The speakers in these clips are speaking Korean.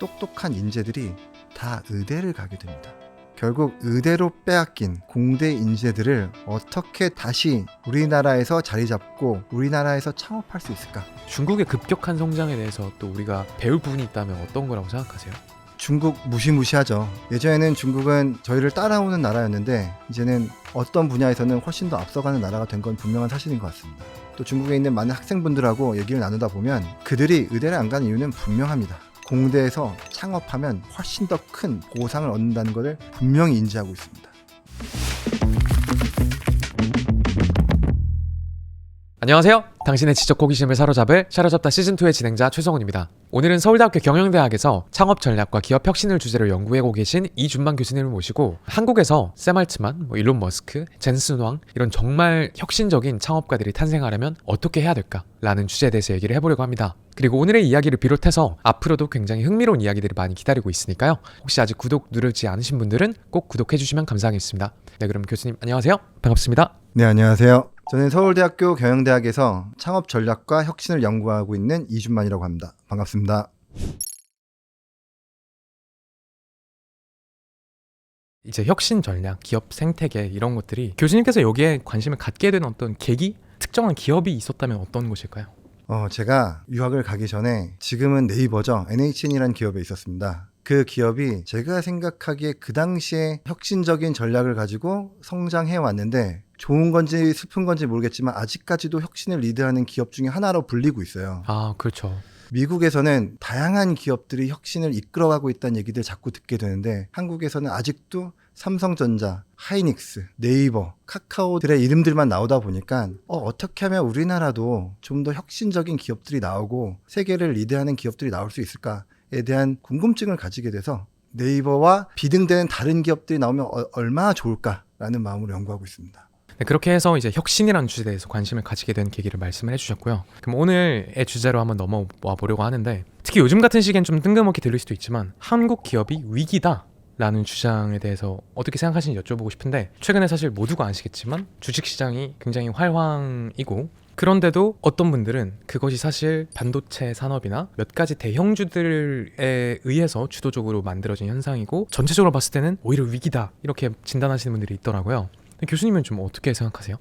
똑똑한 인재들이 다 의대를 가게 됩니다. 결국 의대로 빼앗긴 공대 인재들을 어떻게 다시 우리나라에서 자리 잡고 우리나라에서 창업할 수 있을까? 중국의 급격한 성장에 대해서 또 우리가 배울 부분이 있다면 어떤 거라고 생각하세요? 중국 무시무시하죠. 예전에는 중국은 저희를 따라오는 나라였는데 이제는 어떤 분야에서는 훨씬 더 앞서가는 나라가 된 건 분명한 사실인 것 같습니다. 또 중국에 있는 많은 학생분들하고 얘기를 나누다 보면 그들이 의대를 안 가는 이유는 분명합니다. 공대에서 창업하면 훨씬 더 큰 보상을 얻는다는 것을 분명히 인지하고 있습니다. 안녕하세요. 당신의 지적 호기심을 사로잡을 샤로잡다 시즌2의 진행자 최성훈입니다. 오늘은 서울대학교 경영대학에서 창업 전략과 기업 혁신을 주제로 연구하고 계신 이준만 교수님을 모시고 한국에서 샘 알트만, 일론 머스크, 젠슨 왕 이런 정말 혁신적인 창업가들이 탄생하려면 어떻게 해야 될까? 라는 주제에 대해서 얘기를 해보려고 합니다. 그리고 오늘의 이야기를 비롯해서 앞으로도 굉장히 흥미로운 이야기들이 많이 기다리고 있으니까요. 혹시 아직 구독 누르지 않으신 분들은 꼭 구독해주시면 감사하겠습니다. 네, 그럼 교수님 안녕하세요. 반갑습니다. 네, 안녕하세요. 저는 서울대학교 경영대학에서 창업 전략과 혁신을 연구하고 있는 이준만이라고 합니다. 반갑습니다. 이제 혁신 전략, 기업 생태계 이런 것들이 교수님께서 여기에 관심을 갖게 된 어떤 계기? 특정한 기업이 있었다면 어떤 곳일까요? 제가 유학을 가기 전에 지금은 네이버죠. NHN이라는 기업에 있었습니다. 그 기업이 제가 생각하기에 그 당시에 혁신적인 전략을 가지고 성장해 왔는데 좋은 건지 슬픈 건지 모르겠지만 아직까지도 혁신을 리드하는 기업 중에 하나로 불리고 있어요. 아, 그렇죠. 미국에서는 다양한 기업들이 혁신을 이끌어가고 있다는 얘기들 자꾸 듣게 되는데 한국에서는 아직도 삼성전자, 하이닉스, 네이버, 카카오들의 이름들만 나오다 보니까 어떻게 하면 우리나라도 좀 더 혁신적인 기업들이 나오고 세계를 리드하는 기업들이 나올 수 있을까에 대한 궁금증을 가지게 돼서 네이버와 비등되는 다른 기업들이 나오면 얼마나 좋을까라는 마음으로 연구하고 있습니다. 네, 그렇게 해서 이제 혁신이라는 주제에 대해서 관심을 가지게 된 계기를 말씀을 해주셨고요. 그럼 오늘의 주제로 한번 넘어와 보려고 하는데 특히 요즘 같은 시기엔 좀 뜬금없게 들릴 수도 있지만 한국 기업이 위기다 라는 주장에 대해서 어떻게 생각하시는지 여쭤보고 싶은데 최근에 사실 모두가 아시겠지만 주식시장이 굉장히 활황이고 그런데도 어떤 분들은 그것이 사실 반도체 산업이나 몇 가지 대형주들에 의해서 주도적으로 만들어진 현상이고 전체적으로 봤을 때는 오히려 위기다 이렇게 진단하시는 분들이 있더라고요. 교수님은 좀 어떻게 생각하세요?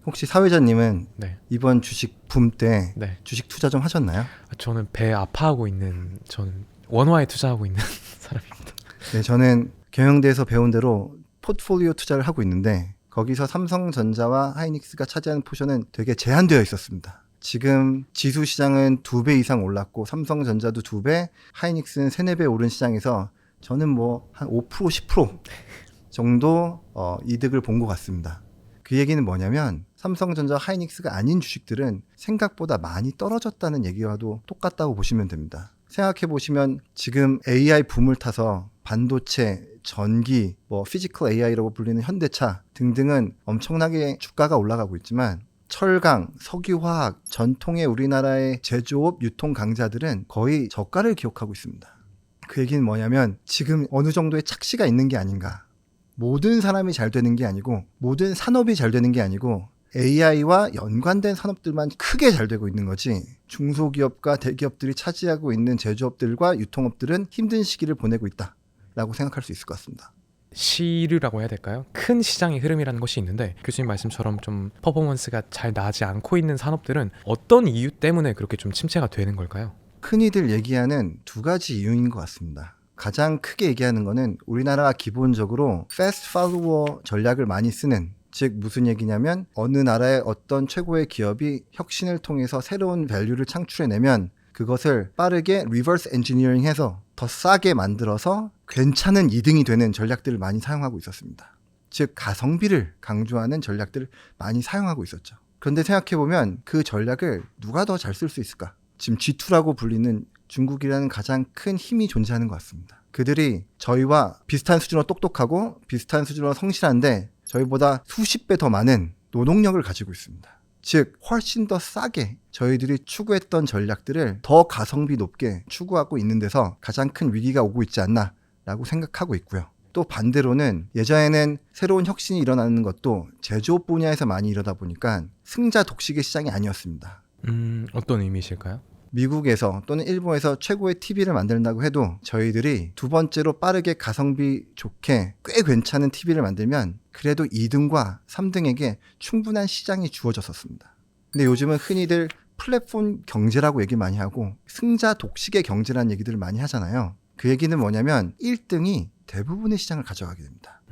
혹시 사회자님은 네. 이번 주식 붐 때 네. 주식 투자 좀 하셨나요? 저는 배 아파하고 있는 저는 원화에 투자하고 있는 사람입니다. 네, 저는 경영대에서 배운 대로 포트폴리오 투자를 하고 있는데 거기서 삼성전자와 하이닉스가 차지하는 포션은 되게 제한되어 있었습니다. 지금 지수 시장은 2배 이상 올랐고 삼성전자도 2배, 하이닉스는 3, 4배 오른 시장에서 저는 뭐 한 5%, 10% 정도 이득을 본 것 같습니다. 그 얘기는 뭐냐면 삼성전자, 하이닉스가 아닌 주식들은 생각보다 많이 떨어졌다는 얘기와도 똑같다고 보시면 됩니다. 생각해보시면 지금 AI 붐을 타서 반도체, 전기, 피지컬 AI라고 불리는 현대차 등등은 엄청나게 주가가 올라가고 있지만 철강, 석유화학, 전통의 우리나라의 제조업, 유통 강자들은 거의 저가를 기록하고 있습니다. 그 얘기는 뭐냐면 지금 어느 정도의 착시가 있는 게 아닌가. 모든 사람이 잘 되는 게 아니고 모든 산업이 잘 되는 게 아니고 AI와 연관된 산업들만 크게 잘 되고 있는 거지 중소기업과 대기업들이 차지하고 있는 제조업들과 유통업들은 힘든 시기를 보내고 있다라고 생각할 수 있을 것 같습니다. 시류라고 해야 될까요? 큰 시장의 흐름이라는 것이 있는데 교수님 말씀처럼 좀 퍼포먼스가 잘 나지 않고 있는 산업들은 어떤 이유 때문에 그렇게 좀 침체가 되는 걸까요? 흔히들 얘기하는 두 가지 이유인 것 같습니다. 가장 크게 얘기하는 거는 우리나라가 기본적으로 패스트 팔로워 전략을 많이 쓰는 즉 무슨 얘기냐면 어느 나라의 어떤 최고의 기업이 혁신을 통해서 새로운 밸류를 창출해내면 그것을 빠르게 리버스 엔지니어링해서 더 싸게 만들어서 괜찮은 2등이 되는 전략들을 많이 사용하고 있었습니다. 즉 가성비를 강조하는 전략들을 많이 사용하고 있었죠. 그런데 생각해보면 그 전략을 누가 더 잘 쓸 수 있을까? 지금 G2라고 불리는 중국이라는 가장 큰 힘이 존재하는 것 같습니다. 그들이 저희와 비슷한 수준으로 똑똑하고 비슷한 수준으로 성실한데 저희보다 수십 배 더 많은 노동력을 가지고 있습니다. 즉 훨씬 더 싸게 저희들이 추구했던 전략들을 더 가성비 높게 추구하고 있는 데서 가장 큰 위기가 오고 있지 않나 라고 생각하고 있고요. 또 반대로는 예전에는 새로운 혁신이 일어나는 것도 제조업 분야에서 많이 이러다 보니까 승자 독식의 시장이 아니었습니다. 어떤 의미실까요? 미국에서 또는 일본에서 최고의 TV를 만든다고 해도 저희들이 두 번째로 빠르게 가성비 좋게 꽤 괜찮은 TV를 만들면 그래도 2등과 3등에게 충분한 시장이 주어졌었습니다. 근데 요즘은 흔히들 플랫폼 경제라고 얘기 많이 하고 승자 독식의 경제라는 얘기들을 많이 하잖아요. 그 얘기는 뭐냐면 1등이 대부분의 시장을 가져가게 됩니다.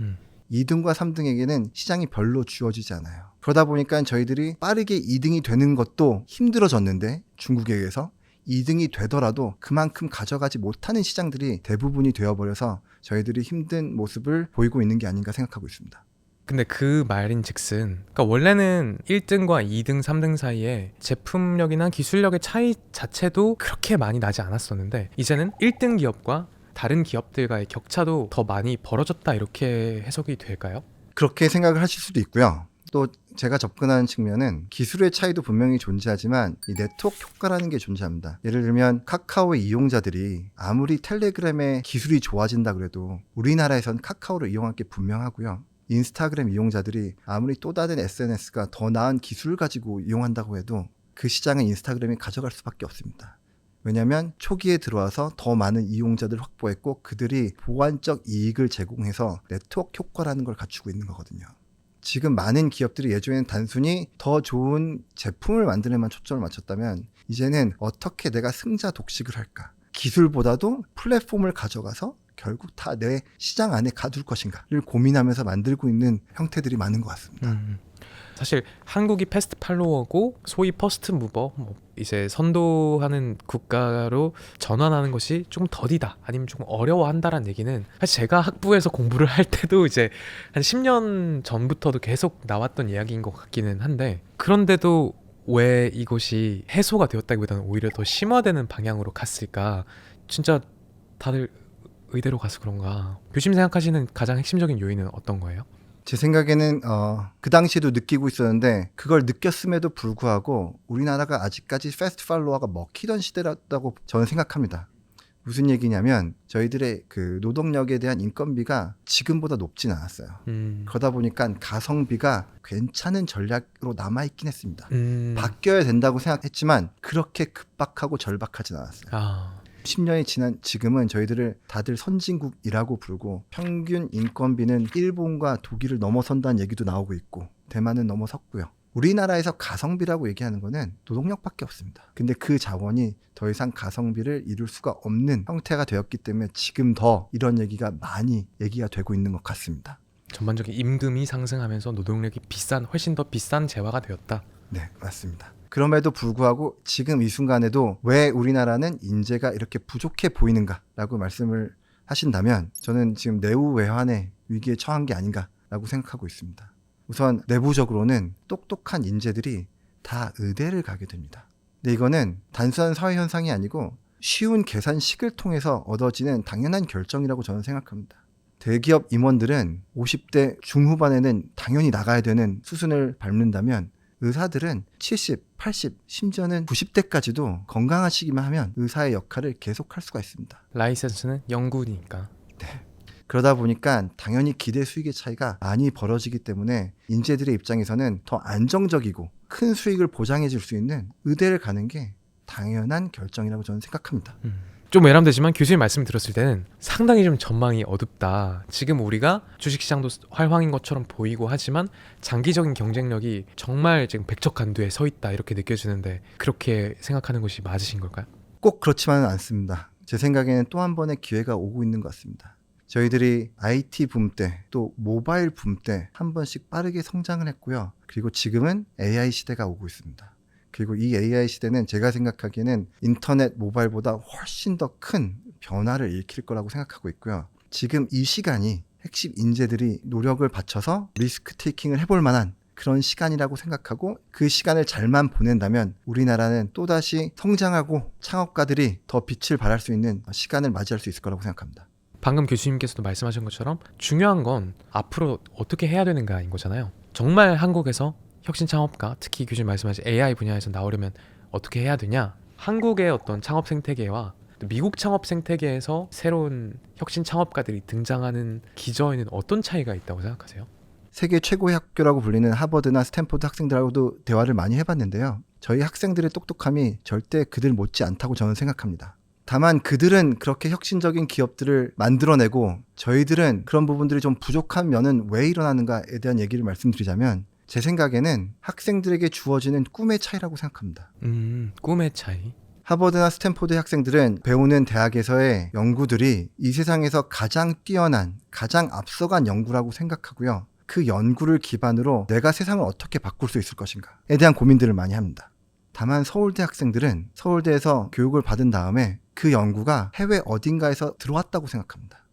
2등과 3등에게는 시장이 별로 주어지지 않아요. 그러다 보니까 저희들이 빠르게 2등이 되는 것도 힘들어졌는데 중국에 의해서 2등이 되더라도 그만큼 가져가지 못하는 시장들이 대부분이 되어버려서 저희들이 힘든 모습을 보이고 있는 게 아닌가 생각하고 있습니다. 근데 그 말인즉슨 그러니까 원래는 1등과 2등, 3등 사이에 제품력이나 기술력의 차이 자체도 그렇게 많이 나지 않았었는데 이제는 1등 기업과 다른 기업들과의 격차도 더 많이 벌어졌다 이렇게 해석이 될까요? 그렇게 생각을 하실 수도 있고요. 또 제가 접근하는 측면은 기술의 차이도 분명히 존재하지만 이 네트워크 효과라는 게 존재합니다. 예를 들면 카카오의 이용자들이 아무리 텔레그램의 기술이 좋아진다 그래도 우리나라에선 카카오를 이용할 게 분명하고요. 인스타그램 이용자들이 아무리 또 다른 SNS가 더 나은 기술을 가지고 이용한다고 해도 그 시장은 인스타그램이 가져갈 수밖에 없습니다. 왜냐하면 초기에 들어와서 더 많은 이용자들을 확보했고 그들이 보완적 이익을 제공해서 네트워크 효과라는 걸 갖추고 있는 거거든요. 지금 많은 기업들이 예전에는 단순히 더 좋은 제품을 만드는데만 초점을 맞췄다면 이제는 어떻게 내가 승자 독식을 할까? 기술보다도 플랫폼을 가져가서 결국 다 내 시장 안에 가둘 것인가를 고민하면서 만들고 있는 형태들이 많은 것 같습니다. 사실 한국이 패스트 팔로워고 소위 퍼스트 무버 이제 선도하는 국가로 전환하는 것이 조금 더디다 아니면 조금 어려워한다라는 얘기는 사실 제가 학부에서 공부를 할 때도 이제 한 10년 전부터도 계속 나왔던 이야기인 것 같기는 한데 그런데도 왜 이것이 해소가 되었다기보다는 오히려 더 심화되는 방향으로 갔을까? 진짜 다들 의대로 가서 그런가? 교수님 생각하시는 가장 핵심적인 요인은 어떤 거예요? 제 생각에는 그 당시에도 느끼고 있었는데 그걸 느꼈음에도 불구하고 우리나라가 아직까지 패스트 팔로워가 먹히던 시대였다고 저는 생각합니다. 무슨 얘기냐면 저희들의 그 노동력에 대한 인건비가 지금보다 높진 않았어요. 그러다 보니까 가성비가 괜찮은 전략으로 남아있긴 했습니다. 바뀌어야 된다고 생각했지만 그렇게 급박하고 절박하진 않았어요. 10년이 지난 지금은 저희들을 다들 선진국이라고 부르고 평균 인건비는 일본과 독일을 넘어선다는 얘기도 나오고 있고 대만은 넘어섰고요. 우리나라에서 가성비라고 얘기하는 거는 노동력밖에 없습니다. 근데 그 자원이 더 이상 가성비를 이룰 수가 없는 형태가 되었기 때문에 지금 더 이런 얘기가 많이 얘기가 되고 있는 것 같습니다. 전반적인 임금이 상승하면서 노동력이 훨씬 더 비싼 재화가 되었다. 네, 맞습니다. 그럼에도 불구하고 지금 이 순간에도 왜 우리나라는 인재가 이렇게 부족해 보이는가라고 말씀을 하신다면 저는 지금 내후외환의 위기에 처한 게 아닌가라고 생각하고 있습니다. 우선 내부적으로는 똑똑한 인재들이 다 의대를 가게 됩니다. 근데 이거는 단순한 사회 현상이 아니고 쉬운 계산식을 통해서 얻어지는 당연한 결정이라고 저는 생각합니다. 대기업 임원들은 50대 중후반에는 당연히 나가야 되는 수순을 밟는다면 의사들은 70, 80, 심지어는 90대까지도 건강하시기만 하면 의사의 역할을 계속할 수가 있습니다. 라이센스는 영구니까. 네. 그러다 보니까 당연히 기대 수익의 차이가 많이 벌어지기 때문에 인재들의 입장에서는 더 안정적이고 큰 수익을 보장해 줄 수 있는 의대를 가는 게 당연한 결정이라고 저는 생각합니다. 좀 외람되지만 교수님 말씀 들었을 때는 상당히 좀 전망이 어둡다. 지금 우리가 주식시장도 활황인 것처럼 보이고 하지만 장기적인 경쟁력이 정말 지금 백척간두에 서 있다 이렇게 느껴지는데 그렇게 생각하는 것이 맞으신 걸까요? 꼭 그렇지만은 않습니다. 제 생각에는 또 한 번의 기회가 오고 있는 것 같습니다. 저희들이 IT 붐 때 또 모바일 붐 때 한 번씩 빠르게 성장을 했고요. 그리고 지금은 AI 시대가 오고 있습니다. 그리고 이 AI 시대는 제가 생각하기에는 인터넷, 모바일보다 훨씬 더 큰 변화를 일으킬 거라고 생각하고 있고요. 지금 이 시간이 핵심 인재들이 노력을 바쳐서 리스크 테이킹을 해볼 만한 그런 시간이라고 생각하고 그 시간을 잘만 보낸다면 우리나라는 또다시 성장하고 창업가들이 더 빛을 발할 수 있는 시간을 맞이할 수 있을 거라고 생각합니다. 방금 교수님께서도 말씀하신 것처럼 중요한 건 앞으로 어떻게 해야 되는가인 거잖아요. 정말 한국에서 혁신 창업가, 특히 교수님 말씀하신 AI 분야에서 나오려면 어떻게 해야 되냐? 한국의 어떤 창업 생태계와 미국 창업 생태계에서 새로운 혁신 창업가들이 등장하는 기저에는 어떤 차이가 있다고 생각하세요? 세계 최고의 학교라고 불리는 하버드나 스탠포드 학생들하고도 대화를 많이 해봤는데요. 저희 학생들의 똑똑함이 절대 그들 못지 않다고 저는 생각합니다. 다만 그들은 그렇게 혁신적인 기업들을 만들어내고 저희들은 그런 부분들이 좀 부족한 면은 왜 일어나는가에 대한 얘기를 말씀드리자면 제 생각에는 학생들에게 주어지는 꿈의 차이라고 생각합니다. 꿈의 차이. 하버드나 스탠포드 학생들은 배우는 대학에서의 연구들이 이 세상에서 가장 뛰어난, 가장 앞서간 연구라고 생각하고요. 그 연구를 기반으로 내가 세상을 어떻게 바꿀 수 있을 것인가에 대한 고민들을 많이 합니다. 다만 서울대 학생들은 서울대에서 교육을 받은 다음에 그 연구가 해외 어딘가에서 들어왔다고 생각합니다.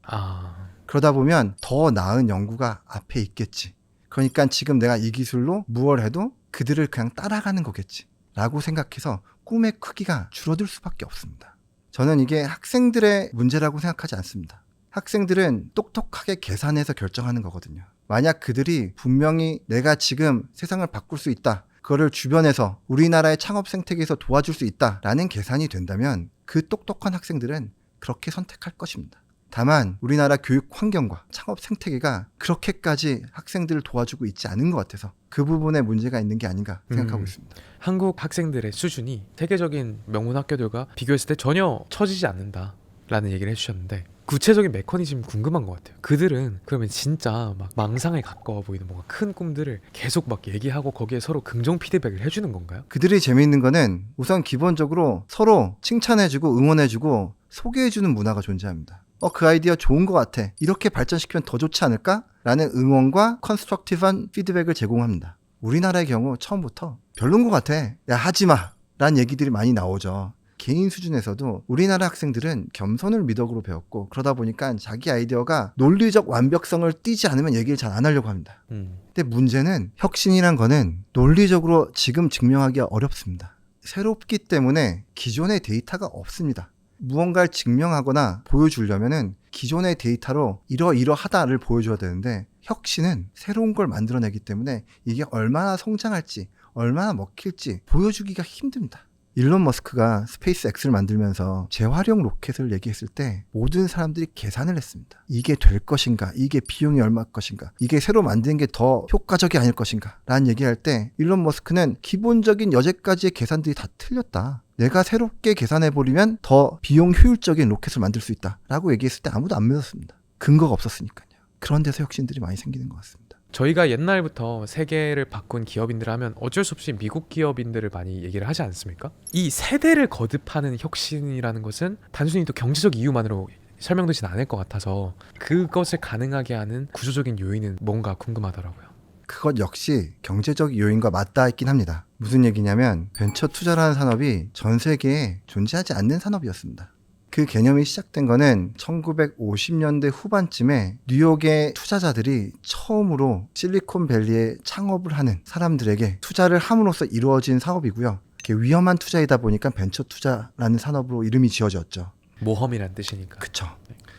그러다 보면 더 나은 연구가 앞에 있겠지. 그러니까 지금 내가 이 기술로 무얼 해도 그들을 그냥 따라가는 거겠지 라고 생각해서 꿈의 크기가 줄어들 수밖에 없습니다. 저는 이게 학생들의 문제라고 생각하지 않습니다. 학생들은 똑똑하게 계산해서 결정하는 거거든요. 만약 그들이 분명히 내가 지금 세상을 바꿀 수 있다, 그거를 주변에서 우리나라의 창업 생태계에서 도와줄 수 있다라는 계산이 된다면 그 똑똑한 학생들은 그렇게 선택할 것입니다. 다만 우리나라 교육 환경과 창업 생태계가 그렇게까지 학생들을 도와주고 있지 않은 것 같아서 그 부분에 문제가 있는 게 아닌가 생각하고 있습니다. 한국 학생들의 수준이 세계적인 명문 학교들과 비교했을 때 전혀 처지지 않는다라는 얘기를 해주셨는데 구체적인 메커니즘 궁금한 것 같아요. 그들은 그러면 진짜 막 망상에 가까워 보이는 뭔가 큰 꿈들을 계속 막 얘기하고 거기에 서로 긍정 피드백을 해주는 건가요? 그들이 재미있는 거는 우선 기본적으로 서로 칭찬해주고 응원해주고 소개해주는 문화가 존재합니다. 그 아이디어 좋은 것 같아. 이렇게 발전시키면 더 좋지 않을까? 라는 응원과 컨스트럭티브한 피드백을 제공합니다. 우리나라의 경우 처음부터 별론 것 같아. 야, 하지마. 라는 얘기들이 많이 나오죠. 개인 수준에서도 우리나라 학생들은 겸손을 미덕으로 배웠고 그러다 보니까 자기 아이디어가 논리적 완벽성을 띠지 않으면 얘기를 잘 안 하려고 합니다. 근데 문제는 혁신이란 거는 논리적으로 지금 증명하기가 어렵습니다. 새롭기 때문에 기존의 데이터가 없습니다. 무언가를 증명하거나 보여주려면은 기존의 데이터로 이러이러하다를 보여줘야 되는데 혁신은 새로운 걸 만들어내기 때문에 이게 얼마나 성장할지 얼마나 먹힐지 보여주기가 힘듭니다. 일론 머스크가 스페이스 X를 만들면서 재활용 로켓을 얘기했을 때 모든 사람들이 계산을 했습니다. 이게 될 것인가? 이게 비용이 얼마일 것인가? 이게 새로 만든 게 더 효과적이 아닐 것인가? 라는 얘기할 때 일론 머스크는 기본적인 여태까지의 계산들이 다 틀렸다. 내가 새롭게 계산해버리면 더 비용 효율적인 로켓을 만들 수 있다. 라고 얘기했을 때 아무도 안 믿었습니다. 근거가 없었으니까요. 그런 데서 혁신들이 많이 생기는 것 같습니다. 저희가 옛날부터 세계를 바꾼 기업인들 하면 어쩔 수 없이 미국 기업인들을 많이 얘기를 하지 않습니까? 이 세대를 거듭하는 혁신이라는 것은 단순히 또 경제적 이유만으로 설명되진 않을 것 같아서 그것을 가능하게 하는 구조적인 요인은 뭔가 궁금하더라고요. 그것 역시 경제적 요인과 맞닿아 있긴 합니다. 무슨 얘기냐면 벤처 투자라는 산업이 전 세계에 존재하지 않는 산업이었습니다. 그 개념이 시작된 거는 1950년대 후반쯤에 뉴욕의 투자자들이 처음으로 실리콘밸리에 창업을 하는 사람들에게 투자를 함으로써 이루어진 사업이고요. 위험한 투자이다 보니까 벤처 투자라는 산업으로 이름이 지어졌죠. 모험이란 뜻이니까. 그쵸.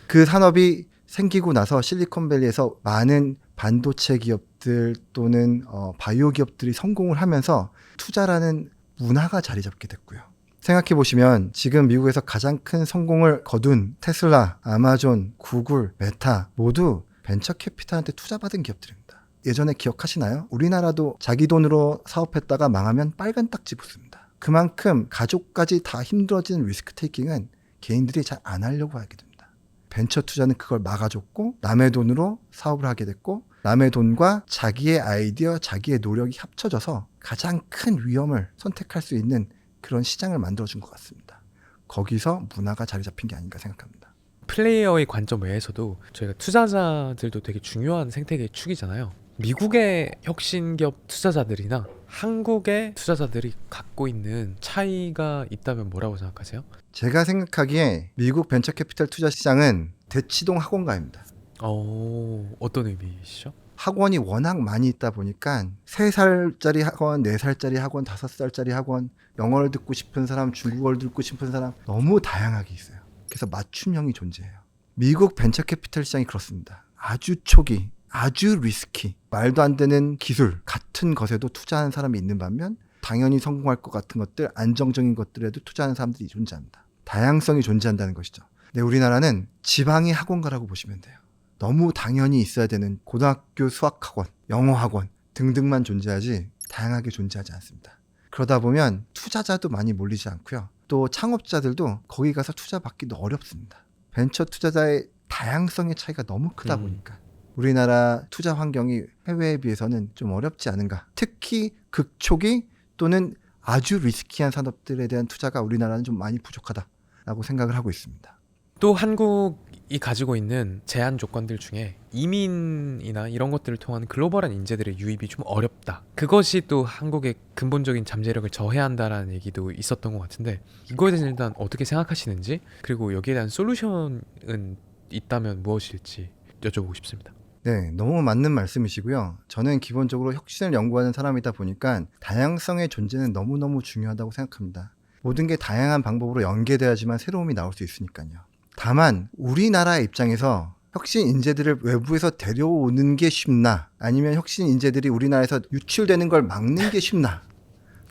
그 산업이 생기고 나서 실리콘밸리에서 많은 반도체 기업들 또는 바이오 기업들이 성공을 하면서 투자라는 문화가 자리 잡게 됐고요. 생각해보시면 지금 미국에서 가장 큰 성공을 거둔 테슬라, 아마존, 구글, 메타 모두 벤처 캐피탈한테 투자받은 기업들입니다. 예전에 기억하시나요? 우리나라도 자기 돈으로 사업했다가 망하면 빨간 딱지 붙습니다. 그만큼 가족까지 다 힘들어지는 리스크 테이킹은 개인들이 잘 안 하려고 하게 됩니다. 벤처 투자는 그걸 막아줬고 남의 돈으로 사업을 하게 됐고 남의 돈과 자기의 아이디어, 자기의 노력이 합쳐져서 가장 큰 위험을 선택할 수 있는 그런 시장을 만들어준 것 같습니다. 거기서 문화가 자리 잡힌 게 아닌가 생각합니다. 플레이어의 관점 외에서도 저희가 투자자들도 되게 중요한 생태계 축이잖아요. 미국의 혁신기업 투자자들이나 한국의 투자자들이 갖고 있는 차이가 있다면 뭐라고 생각하세요? 제가 생각하기에 미국 벤처 캐피탈 투자 시장은 대치동 학원가입니다. 어떤 의미시죠? 학원이 워낙 많이 있다 보니까 3살짜리 학원, 4살짜리 학원, 5살짜리 학원, 영어를 듣고 싶은 사람, 중국어를 듣고 싶은 사람 너무 다양하게 있어요. 그래서 맞춤형이 존재해요. 미국 벤처 캐피탈 시장이 그렇습니다. 아주 초기, 아주 리스키, 말도 안 되는 기술 같은 것에도 투자하는 사람이 있는 반면 당연히 성공할 것 같은 것들, 안정적인 것들에도 투자하는 사람들이 존재합니다. 다양성이 존재한다는 것이죠. 근데 우리나라는 지방의 학원가라고 보시면 돼요. 너무 당연히 있어야 되는 고등학교 수학학원, 영어학원 등등만 존재하지 다양하게 존재하지 않습니다. 그러다 보면 투자자도 많이 몰리지 않고요. 또 창업자들도 거기 가서 투자받기도 어렵습니다. 벤처 투자자의 다양성의 차이가 너무 크다 보니까 우리나라 투자 환경이 해외에 비해서는 좀 어렵지 않은가. 특히 극초기 또는 아주 리스키한 산업들에 대한 투자가 우리나라는 좀 많이 부족하다라고 생각을 하고 있습니다. 또 한국이 가지고 있는 제한 조건들 중에 이민이나 이런 것들을 통한 글로벌한 인재들의 유입이 좀 어렵다. 그것이 또 한국의 근본적인 잠재력을 저해한다라는 얘기도 있었던 것 같은데 이거에 대해서 일단 어떻게 생각하시는지 그리고 여기에 대한 솔루션은 있다면 무엇일지 여쭤보고 싶습니다. 네, 너무 맞는 말씀이시고요. 저는 기본적으로 혁신을 연구하는 사람이다 보니까 다양성의 존재는 너무너무 중요하다고 생각합니다. 모든 게 다양한 방법으로 연계돼야지만 새로움이 나올 수 있으니까요. 다만 우리나라의 입장에서 혁신 인재들을 외부에서 데려오는 게 쉽나 아니면 혁신 인재들이 우리나라에서 유출되는 걸 막는 게 쉽나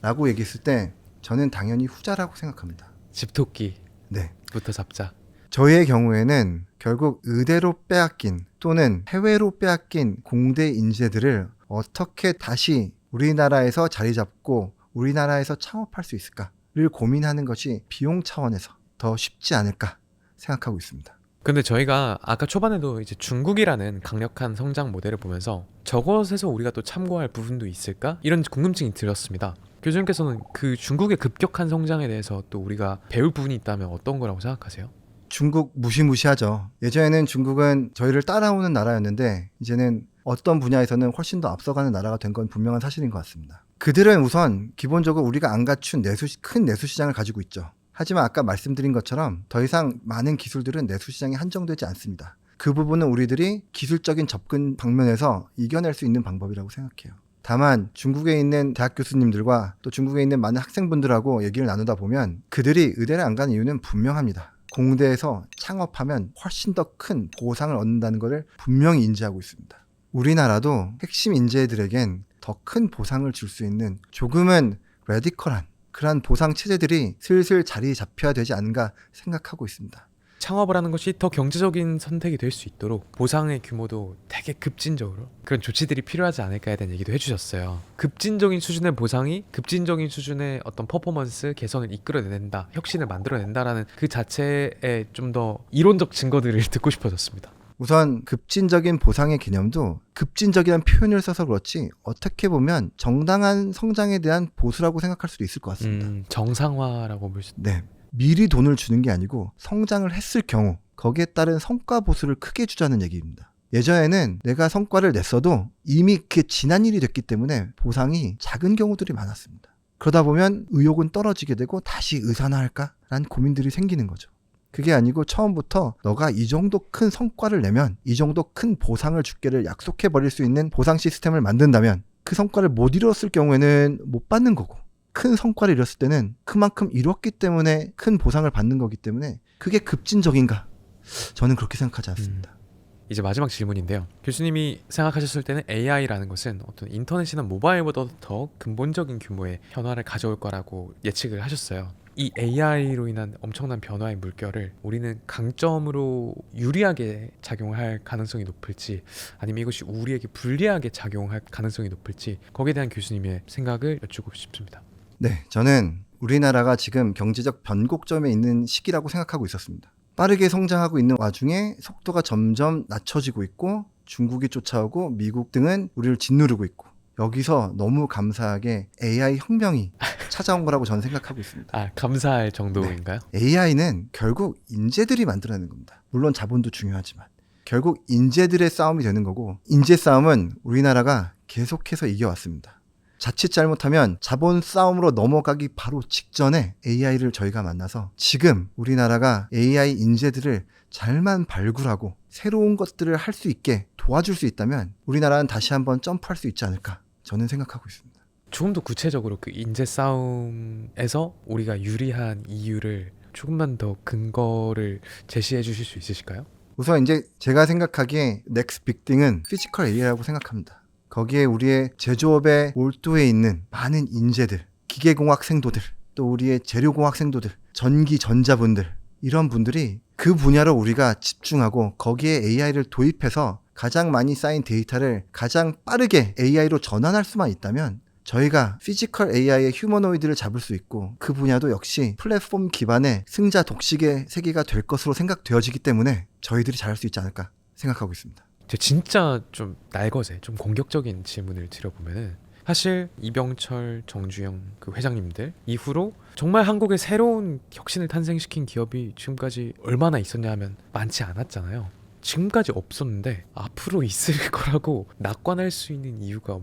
라고 얘기했을 때 저는 당연히 후자라고 생각합니다. 집토끼부터 네. 잡자. 저의 경우에는 결국 의대로 빼앗긴 또는 해외로 빼앗긴 공대 인재들을 어떻게 다시 우리나라에서 자리 잡고 우리나라에서 창업할 수 있을까를 고민하는 것이 비용 차원에서 더 쉽지 않을까 생각하고 있습니다. 근데 저희가 아까 초반에도 이제 중국이라는 강력한 성장 모델을 보면서 저것에서 우리가 또 참고할 부분도 있을까? 이런 궁금증이 들었습니다. 교수님께서는 그 중국의 급격한 성장에 대해서 또 우리가 배울 부분이 있다면 어떤 거라고 생각하세요? 중국 무시무시하죠. 예전에는 중국은 저희를 따라오는 나라였는데 이제는 어떤 분야에서는 훨씬 더 앞서가는 나라가 된 건 분명한 사실인 것 같습니다. 그들은 우선 기본적으로 우리가 안 갖춘 큰 내수 시장을 가지고 있죠. 하지만 아까 말씀드린 것처럼 더 이상 많은 기술들은 내수 시장에 한정되지 않습니다. 그 부분은 우리들이 기술적인 접근 방면에서 이겨낼 수 있는 방법이라고 생각해요. 다만 중국에 있는 대학 교수님들과 또 중국에 있는 많은 학생분들하고 얘기를 나누다 보면 그들이 의대를 안 가는 이유는 분명합니다. 공대에서 창업하면 훨씬 더 큰 보상을 얻는다는 것을 분명히 인지하고 있습니다. 우리나라도 핵심 인재들에겐 더 큰 보상을 줄 수 있는 조금은 레디컬한 그러한 보상 체제들이 슬슬 자리 잡혀야 되지 않은가 생각하고 있습니다. 창업을 하는 것이 더 경제적인 선택이 될 수 있도록 보상의 규모도 되게 급진적으로 그런 조치들이 필요하지 않을까에 대한 얘기도 해주셨어요. 급진적인 수준의 보상이 급진적인 수준의 어떤 퍼포먼스 개선을 이끌어낸다, 혁신을 만들어낸다라는 그 자체에 좀 더 이론적 증거들을 듣고 싶어졌습니다. 우선 급진적인 보상의 개념도 급진적이라는 표현을 써서 그렇지 어떻게 보면 정당한 성장에 대한 보수라고 생각할 수도 있을 것 같습니다. 정상화라고 볼 수. 네. 미리 돈을 주는 게 아니고 성장을 했을 경우 거기에 따른 성과 보수를 크게 주자는 얘기입니다. 예전에는 내가 성과를 냈어도 이미 그게 지난 일이 됐기 때문에 보상이 작은 경우들이 많았습니다. 그러다 보면 의욕은 떨어지게 되고 다시 의산화할까? 라는 고민들이 생기는 거죠. 그게 아니고 처음부터 너가 이 정도 큰 성과를 내면 이 정도 큰 보상을 줄게를 약속해버릴 수 있는 보상 시스템을 만든다면 그 성과를 못 이뤘을 경우에는 못 받는 거고 큰 성과를 이뤘을 때는 그만큼 이뤘기 때문에 큰 보상을 받는 거기 때문에 그게 급진적인가? 저는 그렇게 생각하지 않습니다. 이제 마지막 질문인데요. 교수님이 생각하셨을 때는 AI라는 것은 어떤 인터넷이나 모바일보다 더 근본적인 규모의 변화를 가져올 거라고 예측을 하셨어요. 이 AI로 인한 엄청난 변화의 물결을 우리는 강점으로 유리하게 작용할 가능성이 높을지 아니면 이것이 우리에게 불리하게 작용할 가능성이 높을지 거기에 대한 교수님의 생각을 여쭙고 싶습니다. 네, 저는 우리나라가 지금 경제적 변곡점에 있는 시기라고 생각하고 있었습니다. 빠르게 성장하고 있는 와중에 속도가 점점 낮춰지고 있고 중국이 쫓아오고 미국 등은 우리를 짓누르고 있고 여기서 너무 감사하게 AI 혁명이 찾아온 거라고 저는 생각하고 있습니다. 아, 감사할 정도인가요? 네. AI는 결국 인재들이 만들어내는 겁니다. 물론 자본도 중요하지만 결국 인재들의 싸움이 되는 거고 인재 싸움은 우리나라가 계속해서 이겨왔습니다. 자칫 잘못하면 자본 싸움으로 넘어가기 바로 직전에 AI를 저희가 만나서 지금 우리나라가 AI 인재들을 잘만 발굴하고 새로운 것들을 할 수 있게 도와줄 수 있다면 우리나라는 다시 한번 점프할 수 있지 않을까 저는 생각하고 있습니다. 조금 더 구체적으로 그 인재 싸움에서 우리가 유리한 이유를 조금만 더 근거를 제시해 주실 수 있으실까요? 우선 이제 제가 생각하기에 넥스트 빅띵은 피지컬 AI라고 생각합니다. 거기에 우리의 제조업에 몰두해 있는 많은 인재들, 기계공학 생도들, 또 우리의 재료공학 생도들, 전기 전자분들 이런 분들이 그 분야로 우리가 집중하고 거기에 AI를 도입해서 가장 많이 쌓인 데이터를 가장 빠르게 AI로 전환할 수만 있다면 저희가 피지컬 AI의 휴머노이드를 잡을 수 있고 그 분야도 역시 플랫폼 기반의 승자 독식의 세계가 될 것으로 생각되어지기 때문에 저희들이 잘할 수 있지 않을까 생각하고 있습니다. 제가 진짜 좀 날것에 좀 공격적인 질문을 드려보면은 사실 이병철, 정주영 그 회장님들 이후로 정말 한국에 새로운 혁신을 탄생시킨 기업이 지금까지 얼마나 있었냐 하면 많지 않았잖아요. 지금까지 없었는데 앞으로 있을 거라고 낙관할 수 있는 이유가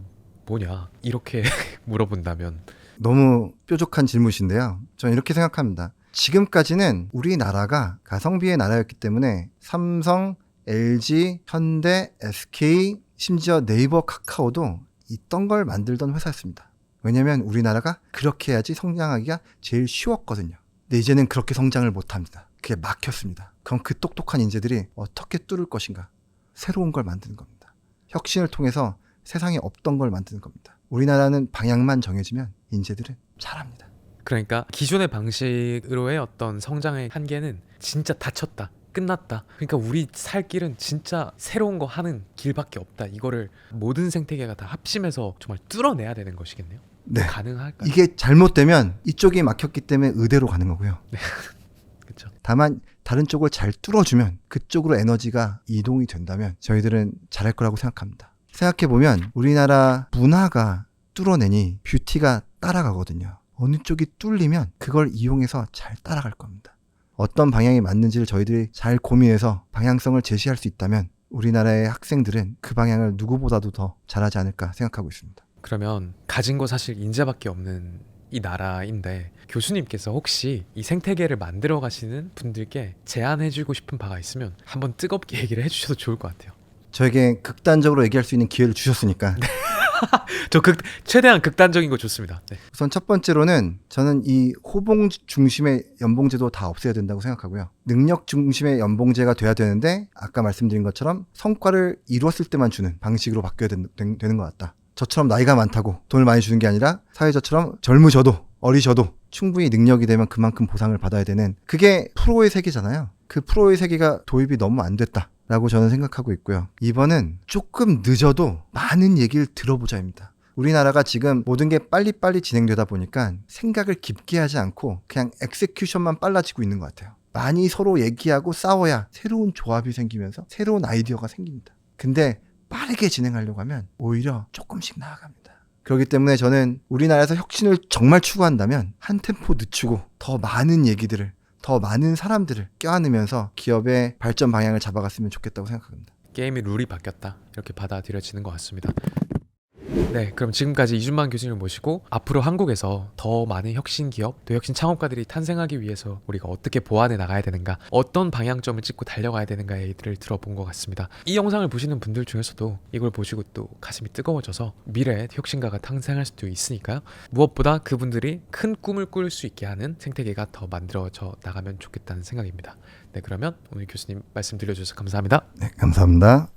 뭐냐 이렇게 물어본다면 너무 뾰족한 질문이신데요. 저는 이렇게 생각합니다. 지금까지는 우리나라가 가성비의 나라였기 때문에 삼성, LG, 현대, SK, 심지어 네이버, 카카오도 있던 걸 만들던 회사였습니다. 왜냐하면 우리나라가 그렇게 해야지 성장하기가 제일 쉬웠거든요. 근데 이제는 그렇게 성장을 못합니다. 그게 막혔습니다. 그럼 그 똑똑한 인재들이 어떻게 뚫을 것인가? 새로운 걸 만드는 겁니다. 혁신을 통해서 세상에 없던 걸 만드는 겁니다. 우리나라는 방향만 정해지면 인재들은 잘합니다. 그러니까 기존의 방식으로의 어떤 성장의 한계는 진짜 닫혔다. 끝났다. 그러니까 우리 살 길은 진짜 새로운 거 하는 길밖에 없다. 이거를 모든 생태계가 다 합심해서 정말 뚫어내야 되는 것이겠네요. 네. 가능할까요? 이게 잘못되면 이쪽이 막혔기 때문에 의대로 가는 거고요. 그렇죠. 다만 다른 쪽을 잘 뚫어주면 그쪽으로 에너지가 이동이 된다면 저희들은 잘할 거라고 생각합니다. 생각해보면 우리나라 문화가 뚫어내니 뷰티가 따라가거든요. 어느 쪽이 뚫리면 그걸 이용해서 잘 따라갈 겁니다. 어떤 방향이 맞는지를 저희들이 잘 고민해서 방향성을 제시할 수 있다면 우리나라의 학생들은 그 방향을 누구보다도 더 잘하지 않을까 생각하고 있습니다. 그러면 가진 거 사실 인재밖에 없는 이 나라인데 교수님께서 혹시 이 생태계를 만들어 가시는 분들께 제안해주고 싶은 바가 있으면 한번 뜨겁게 얘기를 해주셔도 좋을 것 같아요. 저에게 극단적으로 얘기할 수 있는 기회를 주셨으니까 저 최대한 극단적인 거 좋습니다. 네. 우선 첫 번째로는 저는 이 호봉 중심의 연봉제도 다 없애야 된다고 생각하고요. 능력 중심의 연봉제가 돼야 되는데 아까 말씀드린 것처럼 성과를 이루었을 때만 주는 방식으로 바뀌어야 되는 것 같다. 저처럼 나이가 많다고 돈을 많이 주는 게 아니라 사회자처럼 젊으셔도 어리셔도 충분히 능력이 되면 그만큼 보상을 받아야 되는 그게 프로의 세계잖아요. 그 프로의 세계가 도입이 너무 안 됐다. 라고 저는 생각하고 있고요. 2번은 조금 늦어도 많은 얘기를 들어보자입니다. 우리나라가 지금 모든 게 빨리빨리 진행되다 보니까 생각을 깊게 하지 않고 그냥 엑세큐션만 빨라지고 있는 것 같아요. 많이 서로 얘기하고 싸워야 새로운 조합이 생기면서 새로운 아이디어가 생깁니다. 근데 빠르게 진행하려고 하면 오히려 조금씩 나아갑니다. 그렇기 때문에 저는 우리나라에서 혁신을 정말 추구한다면 한 템포 늦추고 더 많은 얘기들을 더 많은 사람들을 껴안으면서 기업의 발전 방향을 잡아갔으면 좋겠다고 생각합니다. 게임의 룰이 바뀌었다. 이렇게 받아들여지는 것 같습니다. 네, 그럼 지금까지 이준만 교수님을 모시고 앞으로 한국에서 더 많은 혁신 기업, 또 혁신 창업가들이 탄생하기 위해서 우리가 어떻게 보완해 나가야 되는가, 어떤 방향점을 찍고 달려가야 되는가의 얘기를 들어본 것 같습니다. 이 영상을 보시는 분들 중에서도 이걸 보시고 또 가슴이 뜨거워져서 미래의 혁신가가 탄생할 수도 있으니까요. 무엇보다 그분들이 큰 꿈을 꿀 수 있게 하는 생태계가 더 만들어져 나가면 좋겠다는 생각입니다. 네, 그러면 오늘 교수님 말씀 들려주셔서 감사합니다. 네, 감사합니다.